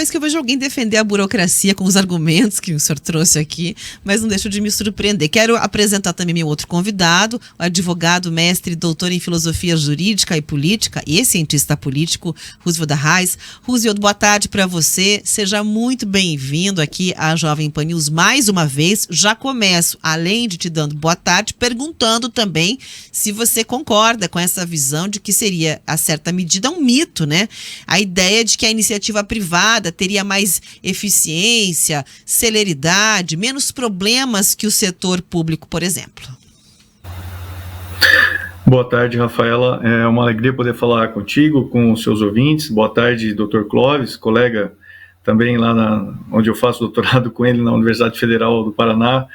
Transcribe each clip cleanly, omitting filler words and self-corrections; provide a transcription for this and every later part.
vez que eu vejo alguém defender a burocracia com os argumentos que o senhor trouxe aqui, mas não deixo de me surpreender. Quero apresentar também meu outro convidado, o advogado, mestre e doutor em filosofia jurídica e política e cientista político, Roosevelt Arraes. Roosevelt, boa tarde para você. Seja muito bem-vindo aqui à Jovem Pan News mais uma vez. Já começo, além de te dando boa tarde, perguntando também se você concorda com essa visão de que seria, a certa medida, um mito, né? A ideia de que a iniciativa privada teria mais eficiência, celeridade, menos problemas que o setor público, por exemplo. Boa tarde, Rafaela. É uma alegria poder falar contigo, com os seus ouvintes. Boa tarde, Dr. Clóvis, colega também lá onde eu faço doutorado com ele, na Universidade Federal do Paraná.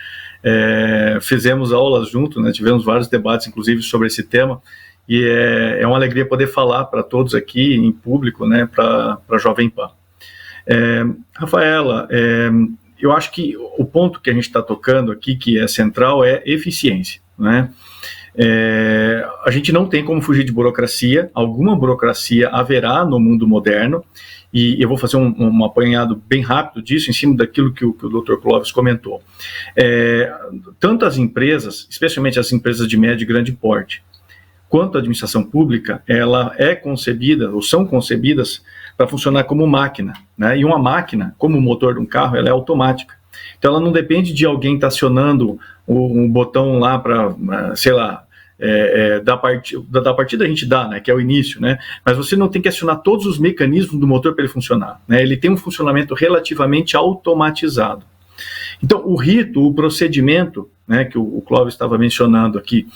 Fizemos aulas juntos, né? Tivemos vários debates, inclusive, sobre esse tema. E é uma alegria poder falar para todos aqui, em público, né, para a Jovem Pan. Rafaela, eu acho que o ponto que a gente está tocando aqui, que é central, é eficiência, né? A gente não tem como fugir de burocracia, alguma burocracia haverá no mundo moderno, e eu vou fazer um apanhado bem rápido disso, em cima daquilo que o Dr. Clóvis comentou. Tanto as empresas, especialmente as empresas de médio e grande porte, quanto a administração pública, ela é concebida, ou são concebidas, para funcionar como máquina, né? E uma máquina, como o motor de um carro, ela é automática. Então, ela não depende de alguém estar acionando um botão lá para, sei lá, da partida a gente dá, né, que é o início, né? Mas você não tem que acionar todos os mecanismos do motor para ele funcionar, né? Ele tem um funcionamento relativamente automatizado. Então, o rito, o procedimento, né, que o Clóvis estava mencionando aqui,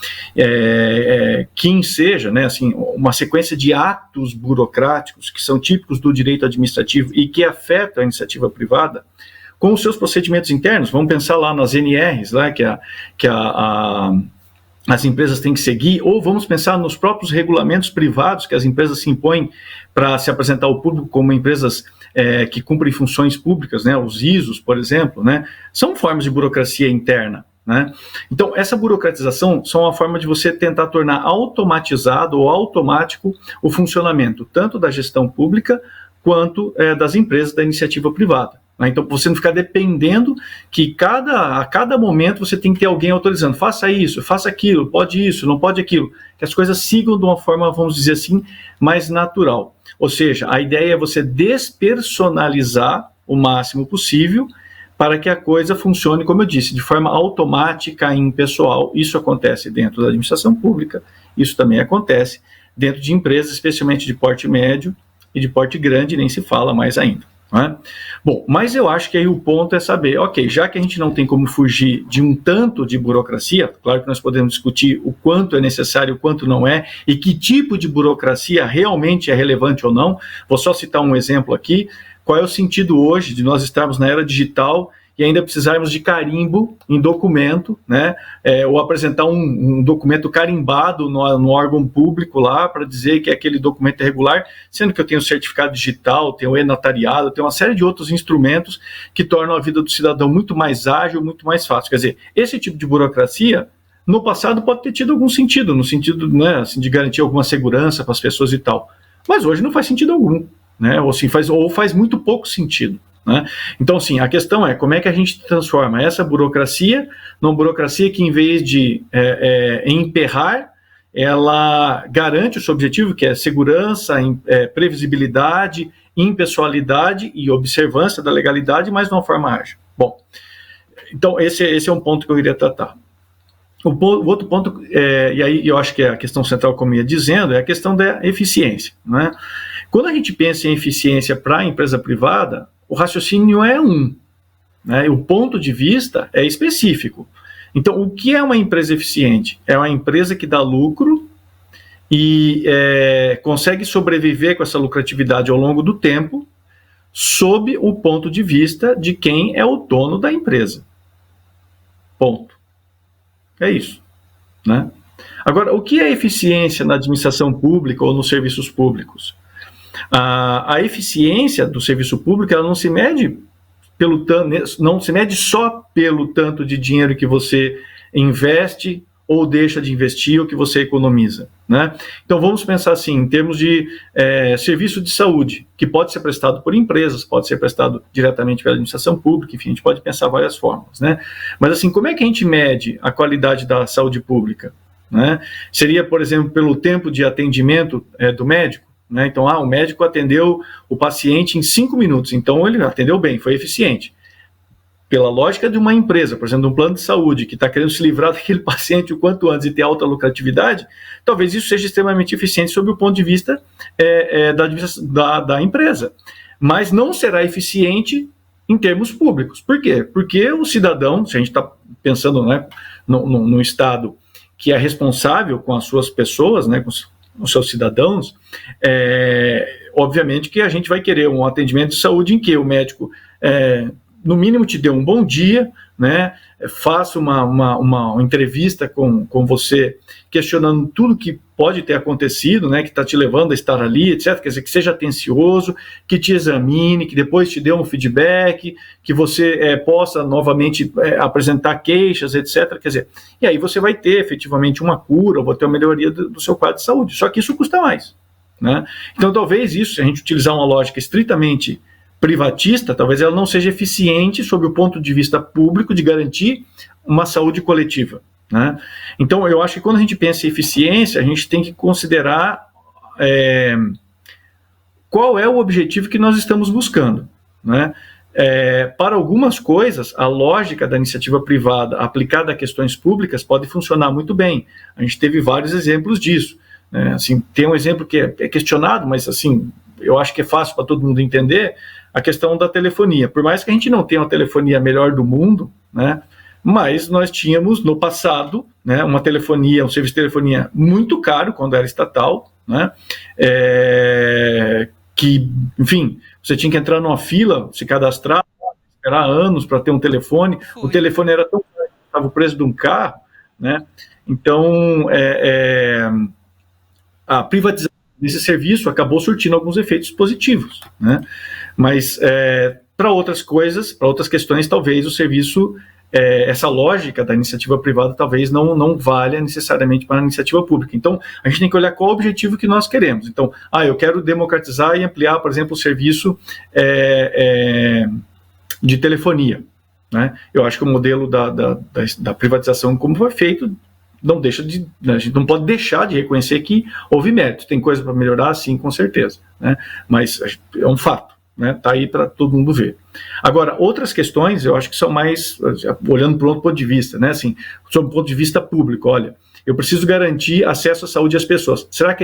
que enseja, né, assim, uma sequência de atos burocráticos que são típicos do direito administrativo e que afetam a iniciativa privada, com os seus procedimentos internos. Vamos pensar lá nas NRs, lá, que as empresas têm que seguir, ou vamos pensar nos próprios regulamentos privados que as empresas se impõem para se apresentar ao público como empresas que cumprem funções públicas, né, os ISOs, por exemplo, né, são formas de burocracia interna, né? Então, essa burocratização são uma forma de você tentar tornar automatizado ou automático o funcionamento, tanto da gestão pública quanto das empresas da iniciativa privada. Então, você não ficar dependendo que a cada momento você tem que ter alguém autorizando, faça isso, faça aquilo, pode isso, não pode aquilo, que as coisas sigam de uma forma, vamos dizer assim, mais natural. Ou seja, a ideia é você despersonalizar o máximo possível para que a coisa funcione, como eu disse, de forma automática e impessoal. Isso acontece dentro da administração pública, isso também acontece dentro de empresas, especialmente de porte médio e de porte grande, nem se fala mais ainda. Né? Bom, mas eu acho que aí o ponto é saber, ok, já que a gente não tem como fugir de um tanto de burocracia, claro que nós podemos discutir o quanto é necessário, o quanto não é, e que tipo de burocracia realmente é relevante ou não. Vou só citar um exemplo aqui. Qual é o sentido hoje de nós estarmos na era digital e ainda precisarmos de carimbo em documento, né? Ou apresentar um documento carimbado no órgão público lá para dizer que aquele documento é regular, sendo que eu tenho certificado digital, tenho e-notariado, tenho uma série de outros instrumentos que tornam a vida do cidadão muito mais ágil, muito mais fácil. Quer dizer, esse tipo de burocracia, no passado, pode ter tido algum sentido, no sentido, né, assim, de garantir alguma segurança para as pessoas e tal, mas hoje não faz sentido algum, né? Ou faz muito pouco sentido. Né? Então, assim, a questão é como é que a gente transforma essa burocracia numa burocracia que, em vez de emperrar, ela garante o seu objetivo, que é segurança, previsibilidade, impessoalidade e observância da legalidade, mas de uma forma ágil. Bom, então esse é um ponto que eu iria tratar. O outro ponto, e aí eu acho que é a questão central, como eu ia dizendo, é a questão da eficiência. Né? Quando a gente pensa em eficiência para a empresa privada, o raciocínio é né? O ponto de vista é específico. Então, o que é uma empresa eficiente? É uma empresa que dá lucro e consegue sobreviver com essa lucratividade ao longo do tempo, sob o ponto de vista de quem é o dono da empresa. Ponto. É isso. Né? Agora, o que é eficiência na administração pública ou nos serviços públicos? A eficiência do serviço público, ela não se mede só pelo tanto de dinheiro que você investe ou deixa de investir o que você economiza, né? Então vamos pensar assim, em termos de serviço de saúde, que pode ser prestado por empresas, pode ser prestado diretamente pela administração pública, enfim, a gente pode pensar várias formas, né? Mas assim, como é que a gente mede a qualidade da saúde pública, né? Seria, por exemplo, pelo tempo de atendimento do médico, né? Então, o médico atendeu o paciente em 5 minutos, então ele atendeu bem, foi eficiente. Pela lógica de uma empresa, por exemplo, de um plano de saúde, que está querendo se livrar daquele paciente o quanto antes e ter alta lucratividade, talvez isso seja extremamente eficiente sob o ponto de vista da empresa. Mas não será eficiente em termos públicos. Por quê? Porque o cidadão, se a gente está pensando, né, no Estado que é responsável com as suas pessoas, né, com os seus cidadãos, obviamente que a gente vai querer um atendimento de saúde em que o médico no mínimo te dê um bom dia, né? Faça uma entrevista com você, questionando tudo que pode ter acontecido, né? Que está te levando a estar ali, etc. Quer dizer, que seja atencioso, que te examine, que depois te dê um feedback, que você possa novamente apresentar queixas, etc. Quer dizer, e aí você vai ter efetivamente uma cura, ou vai ter uma melhoria do seu quadro de saúde. Só que isso custa mais, né? Então, talvez isso, se a gente utilizar uma lógica estritamente privatista, talvez ela não seja eficiente sob o ponto de vista público de garantir uma saúde coletiva, né? Então, eu acho que quando a gente pensa em eficiência, a gente tem que considerar qual é o objetivo que nós estamos buscando, né? Para algumas coisas, a lógica da iniciativa privada aplicada a questões públicas pode funcionar muito bem. A gente teve vários exemplos disso, né? Assim, tem um exemplo que é questionado, mas assim, eu acho que é fácil para todo mundo entender, a questão da telefonia. Por mais que a gente não tenha uma telefonia melhor do mundo, né, mas nós tínhamos no passado, né, um serviço de telefonia muito caro quando era estatal, né, que, enfim, você tinha que entrar numa fila, se cadastrar, esperar anos para ter um telefone. O telefone era tão caro que estava o preço de um carro, né? Então, a privatização desse serviço acabou surtindo alguns efeitos positivos, né? Mas para outras coisas, para outras questões, talvez o serviço, essa lógica da iniciativa privada talvez não valha necessariamente para a iniciativa pública. Então, a gente tem que olhar qual o objetivo que nós queremos. Então, eu quero democratizar e ampliar, por exemplo, o serviço de telefonia, né? Eu acho que o modelo da privatização, como foi feito, a gente não pode deixar de reconhecer que houve mérito. Tem coisa para melhorar, sim, com certeza, né? Mas é um fato, né? Tá aí para todo mundo ver. Agora, outras questões, eu acho que são mais, olhando por outro ponto de vista, né? Assim, sob o ponto de vista público, olha, eu preciso garantir acesso à saúde às pessoas. Será que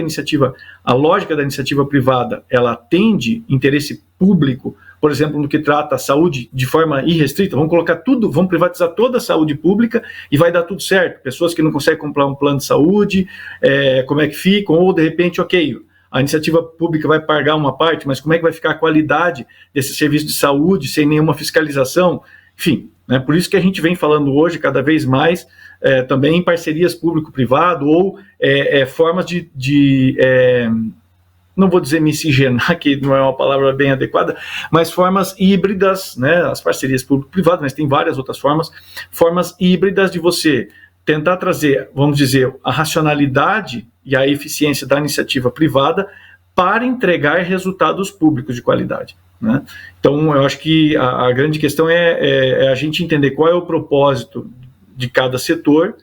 a lógica da iniciativa privada, ela atende interesse público, por exemplo, no que trata a saúde de forma irrestrita? Vamos colocar tudo, vamos privatizar toda a saúde pública e vai dar tudo certo. Pessoas que não conseguem comprar um plano de saúde, como é que ficam? Ou, de repente, ok, a iniciativa pública vai pagar uma parte, mas como é que vai ficar a qualidade desse serviço de saúde sem nenhuma fiscalização? Enfim, né, por isso que a gente vem falando hoje, cada vez mais, também em parcerias público-privado ou formas não vou dizer miscigenar, que não é uma palavra bem adequada, mas formas híbridas, né, as parcerias público-privadas, mas tem várias outras formas híbridas de você tentar trazer, vamos dizer, a racionalidade e a eficiência da iniciativa privada para entregar resultados públicos de qualidade, né? Então, eu acho que a grande questão é a gente entender qual é o propósito de cada setor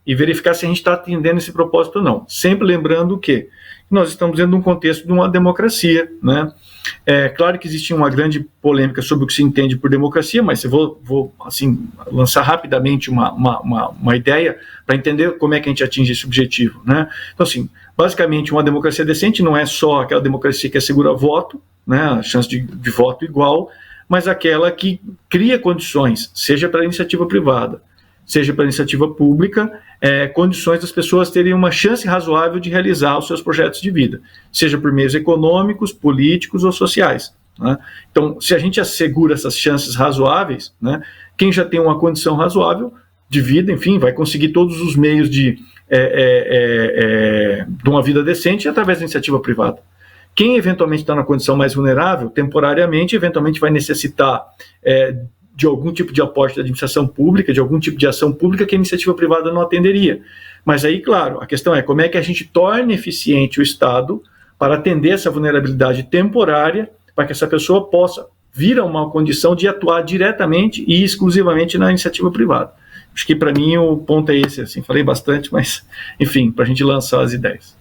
e verificar se a gente está atendendo esse propósito ou não. Sempre lembrando que nós estamos dentro de um contexto de uma democracia, né? É claro que existe uma grande polêmica sobre o que se entende por democracia, mas eu vou assim, lançar rapidamente uma ideia para entender como é que a gente atinge esse objetivo, né? Então, assim, basicamente, uma democracia decente não é só aquela democracia que assegura voto, né, a chance de voto igual, mas aquela que cria condições, seja para a iniciativa privada, seja para a iniciativa pública, condições das pessoas terem uma chance razoável de realizar os seus projetos de vida, seja por meios econômicos, políticos ou sociais, né? Então, se a gente assegura essas chances razoáveis, né, quem já tem uma condição razoável de vida, enfim, vai conseguir todos os meios de uma vida decente através da iniciativa privada. Quem eventualmente está na condição mais vulnerável, temporariamente, eventualmente vai necessitar de algum tipo de aporte da administração pública, de algum tipo de ação pública que a iniciativa privada não atenderia. Mas aí, claro, a questão é como é que a gente torna eficiente o Estado para atender essa vulnerabilidade temporária, para que essa pessoa possa vir a uma condição de atuar diretamente e exclusivamente na iniciativa privada. Acho que para mim o ponto é esse, assim, falei bastante, mas enfim, para a gente lançar as ideias.